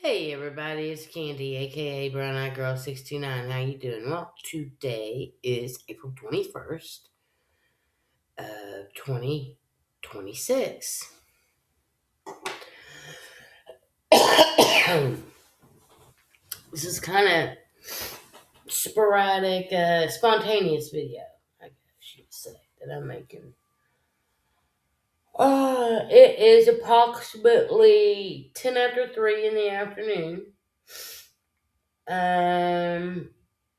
Hey everybody, it's Candy, aka Brown Eyed Girl 69. How you doing? Well, today is April 21st of 2026. This is kind of sporadic, spontaneous video, I guess you could say, that I'm making. It is approximately 10 after 3 in the afternoon. Um,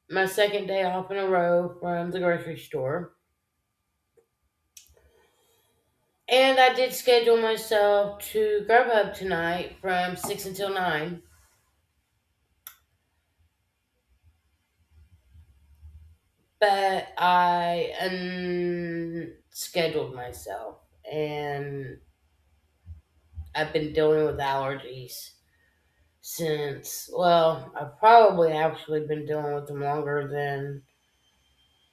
my second day off in a row from the grocery store. And I did schedule myself to Grubhub tonight from 6 until 9. But I unscheduled myself. And I've been dealing with allergies since, well, I've probably actually been dealing with them longer than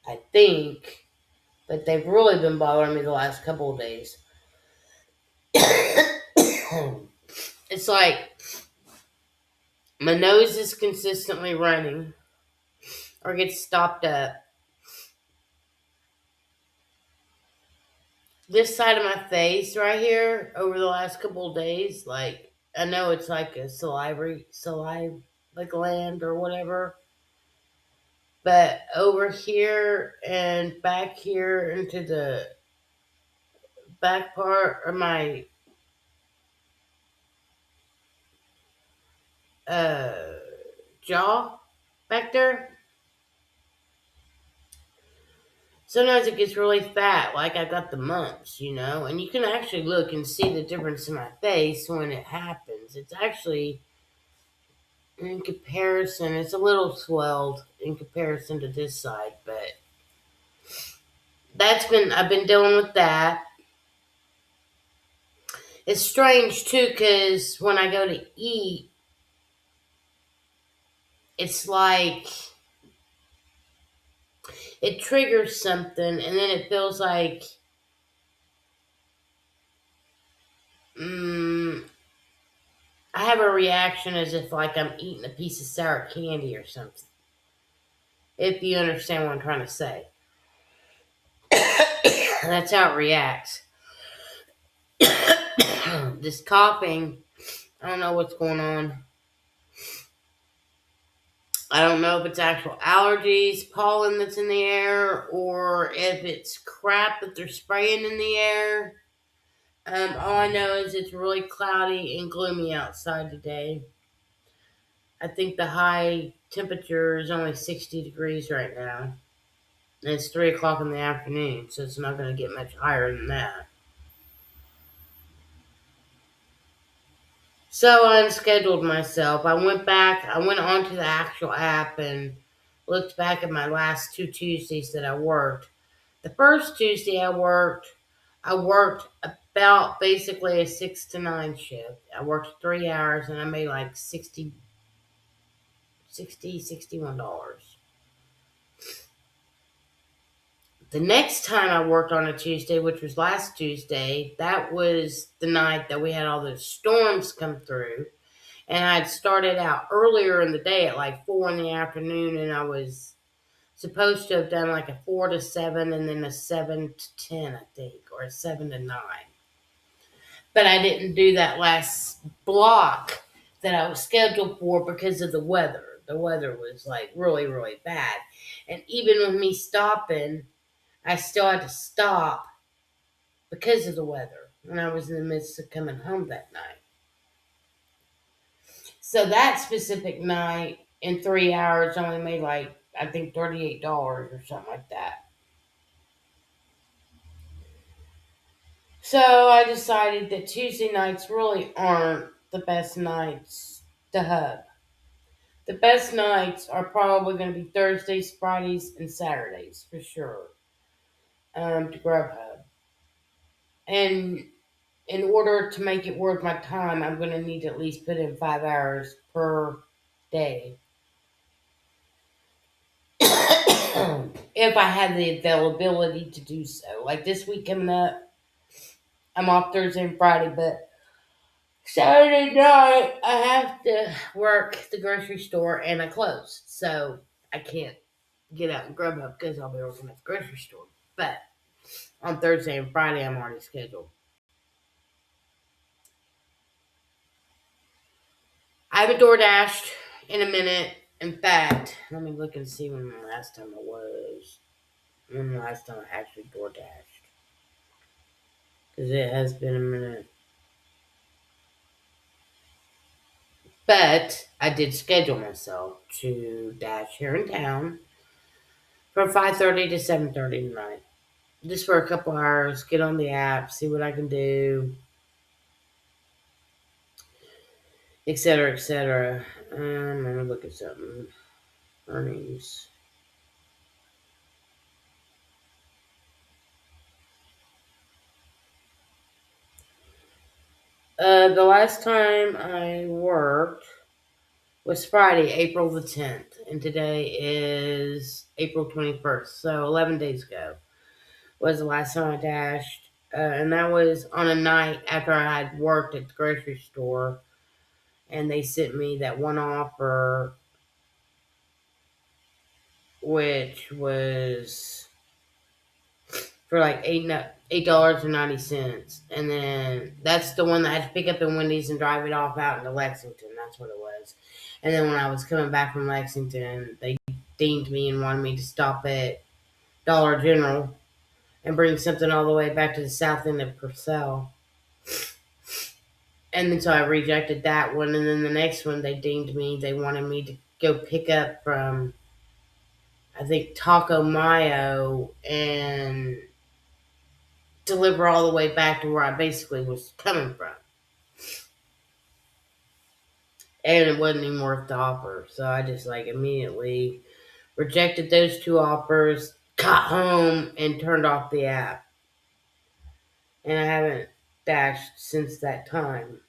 I think. But they've really been bothering me the last couple of days. It's like my nose is consistently running or gets stopped up. This side of my face right here over the last couple of days, like I know it's like a saliva gland or whatever, but over here and back here into the back part of my uh, jaw back there, sometimes it gets really fat, like I got the mumps, and you can actually look and see the difference in my face when it happens. It's actually, in comparison, it's a little swelled in comparison to this side, but I've been dealing with that. It's strange too, because when I go to eat, it's like it triggers something, and then it feels like mm, I have a reaction as if like I'm eating a piece of sour candy or something. If you understand what I'm trying to say, that's how it reacts. This coughing, I don't know what's going on. I don't know if it's actual allergies, pollen that's in the air, or if it's crap that they're spraying in the air. All I know is it's really cloudy and gloomy outside today. I think the high temperature is only 60 degrees right now. And it's 3 o'clock in the afternoon, so it's not going to get much higher than that. So I unscheduled myself. I went onto the actual app and looked back at my last 2 Tuesdays that I worked. The first Tuesday I worked about basically a 6 to 9 shift. I worked 3 hours and I made like $61. The next time I worked on a Tuesday, which was last Tuesday, that was the night that we had all those storms come through. And I'd started out earlier in the day at like 4 in the afternoon, and I was supposed to have done like a 4 to 7 and then a 7 to 10, I think, or a 7 to 9. But I didn't do that last block that I was scheduled for because of the weather. The weather was like really, really bad. And even with me stopping, I still had to stop because of the weather when I was in the midst of coming home that night. So that specific night in 3 hours only made like, I think, $38 or something like that. So I decided that Tuesday nights really aren't the best nights to hub. The best nights are probably going to be Thursdays, Fridays, and Saturdays for sure, to Grubhub. And in order to make it worth my time, I'm going to need to at least put in 5 hours per day. If I had the availability to do so. Like this week coming up, I'm off Thursday and Friday, but Saturday night, I have to work the grocery store and I close. So I can't get out and grub up because I'll be working at the grocery store. But on Thursday and Friday, I'm already scheduled. I haven't door dashed in a minute. In fact, let me look and see when the last time I was. When the last time I actually door dashed. Because it has been a minute. But I did schedule myself to dash here in town from 5:30 to 7:30 tonight. Just for a couple hours, get on the app, see what I can do, etc., etc. Let me look at something. Earnings. The last time I worked was Friday, April the 10th, and today is April 21st. So 11 days ago was the last time I dashed. And that was on a night after I had worked at the grocery store, and they sent me that one offer, which was for like $8.90, and then that's the one that I had to pick up in Wendy's and drive it off out into Lexington. That's what it was. And then when I was coming back from Lexington, they deemed me and wanted me to stop at Dollar General and bring something all the way back to the south end of Purcell. And then so I rejected that one, and then the next one they wanted me to go pick up from I think Taco Mayo and deliver all the way back to where I basically was coming from. And it wasn't even worth the offer. So I just like immediately rejected those two offers, got home, and turned off the app. And I haven't dashed since that time.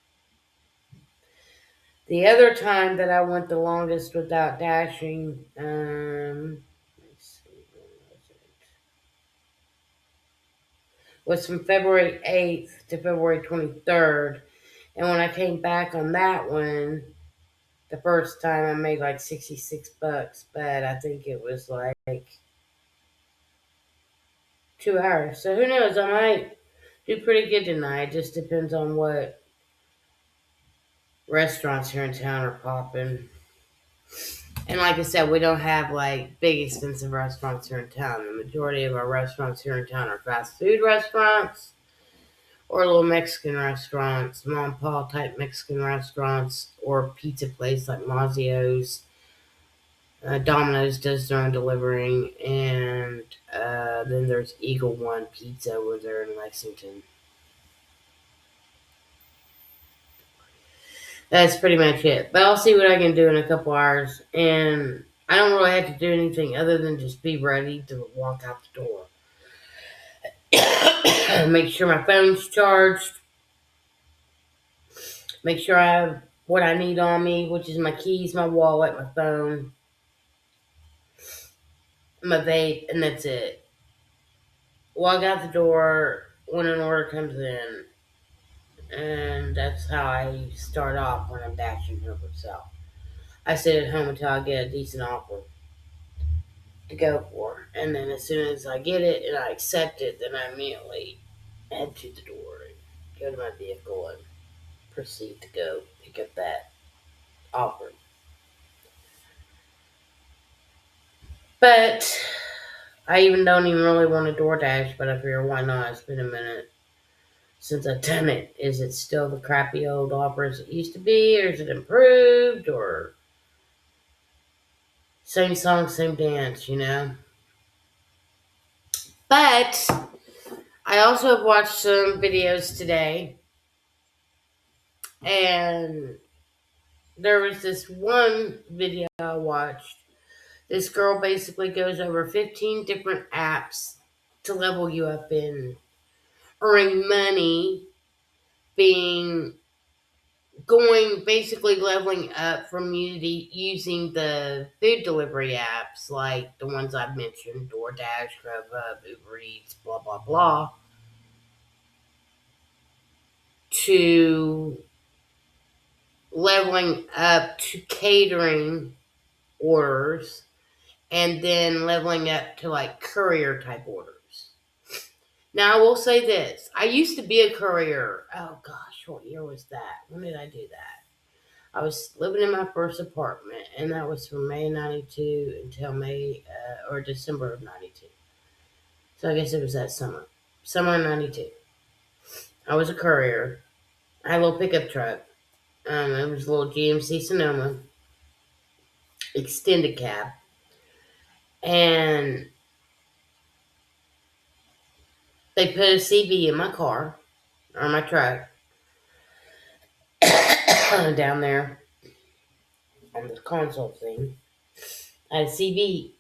The other time that I went the longest without dashing, let's see, when was from February 8th to February 23rd. And when I came back on that one, the first time I made like $66, but I think it was like 2 hours. So who knows? I might do pretty good tonight. It just depends on what restaurants here in town are popping. And like I said, we don't have like big expensive restaurants here in town. The majority of our restaurants here in town are fast food restaurants or little Mexican restaurants, mom and pop type Mexican restaurants, or pizza place like Mazio's. Domino's does their own delivering, and then there's Eagle One Pizza over there in Lexington. That's pretty much it. But I'll see what I can do in a couple hours, and I don't really have to do anything other than just be ready to walk out the door. Make sure my phone's charged. Make sure I have what I need on me, which is my keys, my wallet, my phone, my vape, and that's it. Walk out the door when an order comes in, and that's how I start off when I'm dashing here myself. I sit at home until I get a decent offer to go for, and then as soon as I get it and I accept it, then I immediately head to the door and go to my vehicle and proceed to go pick up that offer. But I even don't even really want to DoorDash, but I figure why not? It's been a minute since I've done it. Is it still the crappy old offers it used to be, or is it improved, or same song, same dance, you know? But I also have watched some videos today, and there was this one video I watched. This girl basically goes over 15 different apps to level you up in earning money, being going basically leveling up from using the food delivery apps like the ones I've mentioned, DoorDash, Grubhub, Uber Eats, blah blah blah, to leveling up to catering orders, and then leveling up to like courier type orders. Now, I will say this. I used to be a courier. Oh gosh, what year was that? When did I do that? I was living in my first apartment, and that was from May 92 until May or December of 92. So I guess it was that summer. Summer of 92. I was a courier. I had a little pickup truck. It was a little GMC Sonoma extended cab. And they put a CB in my car, or my truck, down there on the console thing. I had a CB.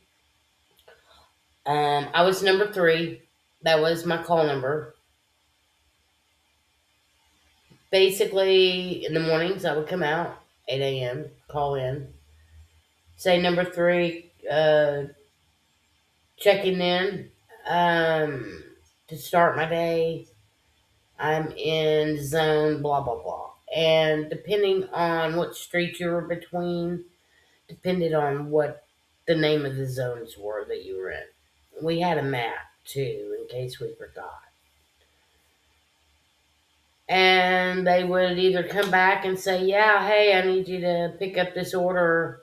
I was number 3. That was my call number. Basically, in the mornings, I would come out, 8 a.m., call in, say number 3, checking in to start my day. I'm in zone, blah, blah, blah. And depending on what street you were between, depended on what the name of the zones were that you were in. We had a map, too, in case we forgot. And they would either come back and say, yeah, hey, I need you to pick up this order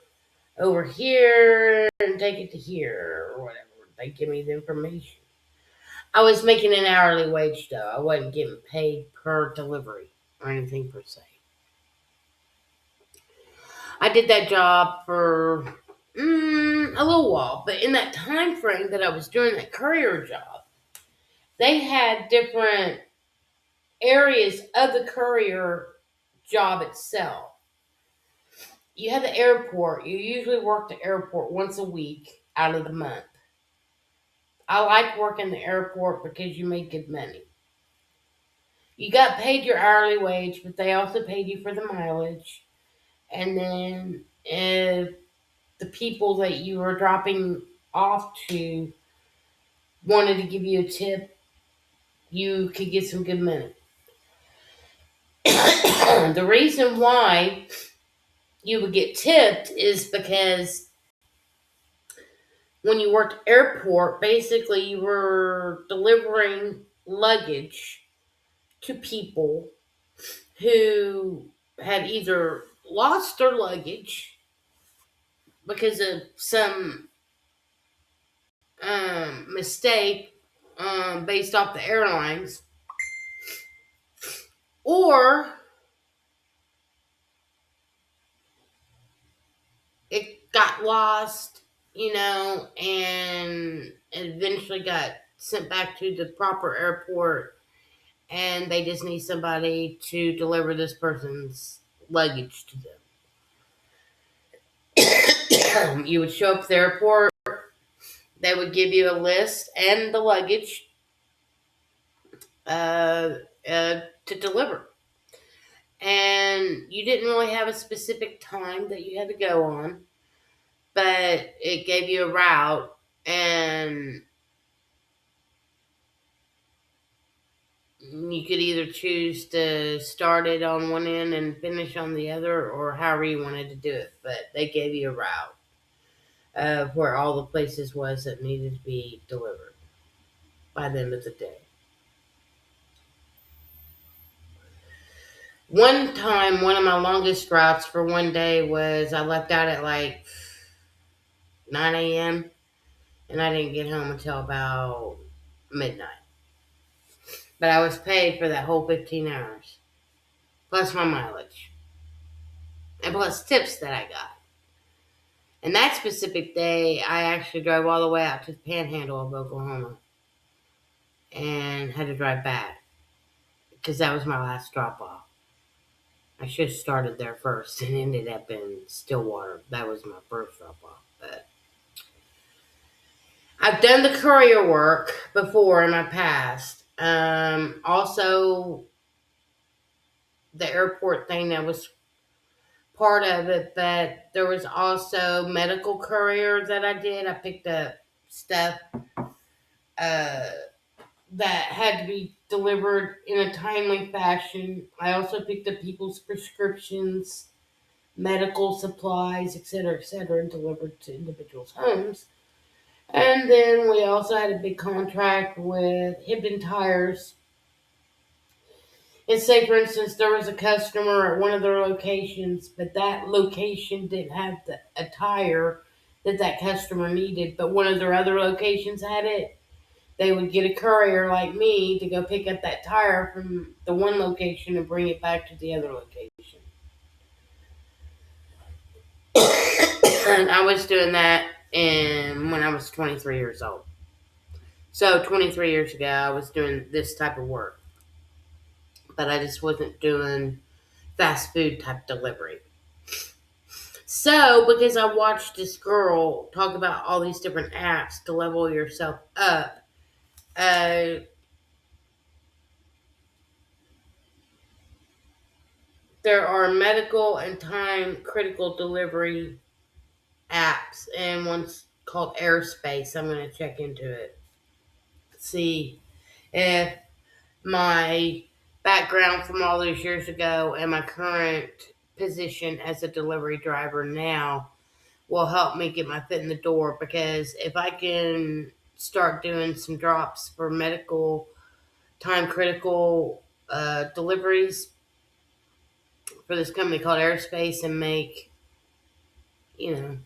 over here and take it to here, or whatever. They give me the information. I was making an hourly wage, though. I wasn't getting paid per delivery or anything per se. I did that job for a little while, but in that time frame that I was doing that courier job, they had different areas of the courier job itself. You had the airport. You usually work the airport once a week out of the month. I like working the airport because you make good money. You got paid your hourly wage, but they also paid you for the mileage. And then if the people that you were dropping off to wanted to give you a tip, you could get some good money. The reason why you would get tipped is because when you worked airport, basically you were delivering luggage to people who had either lost their luggage because of some mistake based off the airlines, or it got lost, and eventually got sent back to the proper airport, and they just need somebody to deliver this person's luggage to them. You would show up at the airport, they would give you a list and the luggage to deliver. And you didn't really have a specific time that you had to go on, but it gave you a route, and you could either choose to start it on one end and finish on the other, or however you wanted to do it. But they gave you a route of where all the places was that needed to be delivered by the end of the day. One time, one of my longest routes for one day was I left out at like 9 a.m. and I didn't get home until about midnight. But I was paid for that whole 15 hours, plus my mileage, and plus tips that I got. And that specific day, I actually drove all the way out to the panhandle of Oklahoma and had to drive back because that was my last drop off. I should have started there first and ended up in Stillwater. That was my first drop off. But I've done the courier work before in my past. Also, the airport thing, that was part of it, but there was also medical courier that I did. I picked up stuff that had to be delivered in a timely fashion. I also picked up people's prescriptions medical supplies, etc., delivered to individuals' homes. And then we also had a big contract with Hibden Tires. And say, for instance, there was a customer at one of their locations, but that location didn't have a tire that customer needed, but one of their other locations had it. They would get a courier like me to go pick up that tire from the one location and bring it back to the other location. And I was doing that when I was 23 years old. So 23 years ago, I was doing this type of work, but I just wasn't doing fast food type delivery. So, because I watched this girl talk about all these different apps to level yourself up, uh, there are medical and time critical delivery apps, and one's called Airspace. I'm going to check into it. See if my background from all those years ago and my current position as a delivery driver now will help me get my foot in the door, because if I can start doing some drops for medical time critical deliveries for this company called Airspace and make, you know,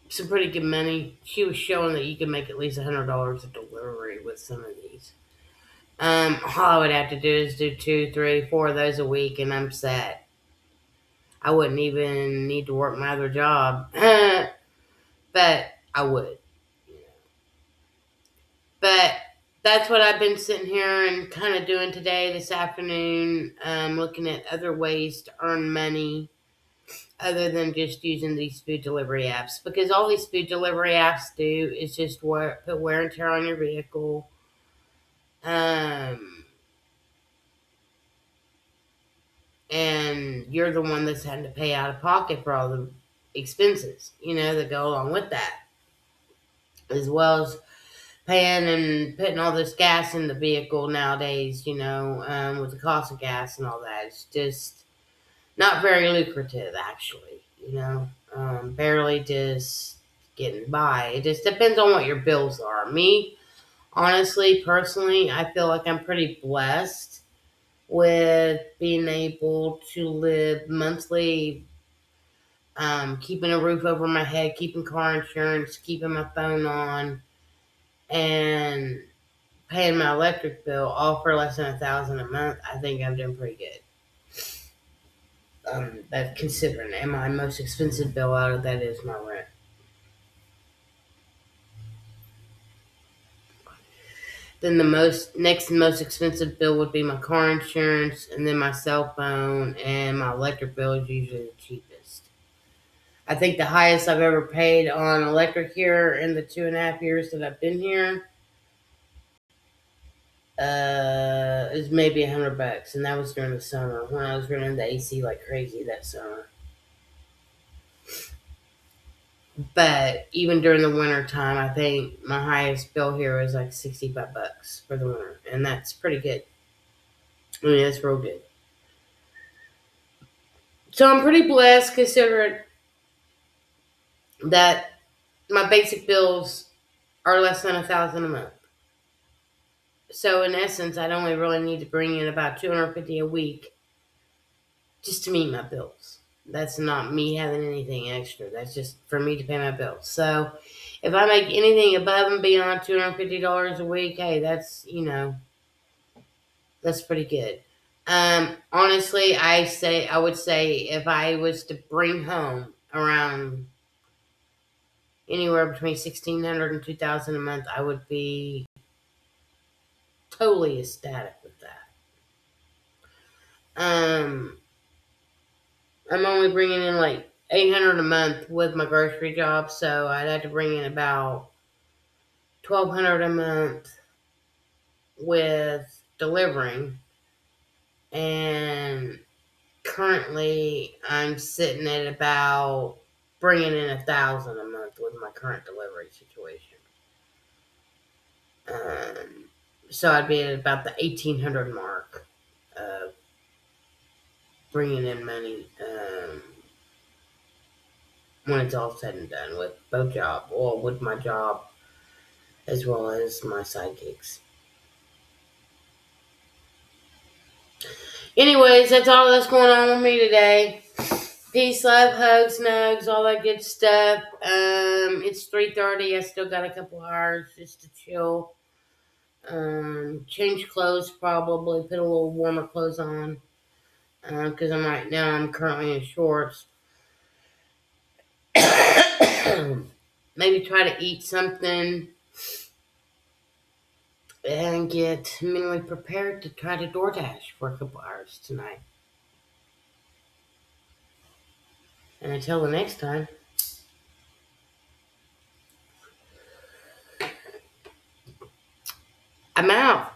some pretty good money. She was showing that you can make at least $100 a delivery with some of these. All I would have to do is do 2, 3, 4 of those a week, and I'm set. I wouldn't even need to work my other job, but I would. But that's what I've been sitting here and kind of doing today, this afternoon, looking at other ways to earn money other than just using these food delivery apps. Because all these food delivery apps do is just put wear and tear on your vehicle. And you're the one that's having to pay out of pocket for all the expenses, that go along with that. As well as paying and putting all this gas in the vehicle nowadays, with the cost of gas and all that. It's just not very lucrative, actually, barely just getting by. It just depends on what your bills are. Me, honestly, personally, I feel like I'm pretty blessed with being able to live monthly, keeping a roof over my head, keeping car insurance, keeping my phone on, and paying my electric bill all for less than $1,000 a month. I think I'm doing pretty good. That considering, and my most expensive bill out of that is my rent. Then the next most expensive bill would be my car insurance, and then my cell phone, and my electric bill is usually the cheapest. I think the highest I've ever paid on electric here in the 2.5 years that I've been here is maybe $100, and that was during the summer when I was running the AC like crazy that summer. But even during the winter time, I think my highest bill here was like $65 for the winter, and that's pretty good. I mean, that's real good. So I'm pretty blessed considering that my basic bills are less than $1,000 a month. So in essence, I'd only really need to bring in about $250 a week just to meet my bills. That's not me having anything extra. That's just for me to pay my bills. So if I make anything above and beyond $250 a week, hey, that's pretty good. Honestly, I would say if I was to bring home around anywhere between $1,600 and $2,000 a month, I would be totally ecstatic with that. I'm only bringing in like $800 a month with my grocery job, so I'd have to bring in about $1,200 a month with delivering, and currently I'm sitting at about bringing in $1,000 a month with my current delivery situation. So I'd be at about the 1,800 mark of bringing in money when it's all said and done with both job, or with my job as well as my side gigs. Anyways, that's all that's going on with me today. Peace, love, hugs, nugs, all that good stuff. It's 3:30. I still got a couple hours just to chill. Change clothes probably. Put a little warmer clothes on. Because I'm currently in shorts. Maybe try to eat something and get mentally prepared to try to DoorDash for a couple hours tonight. And until the next time, I'm out.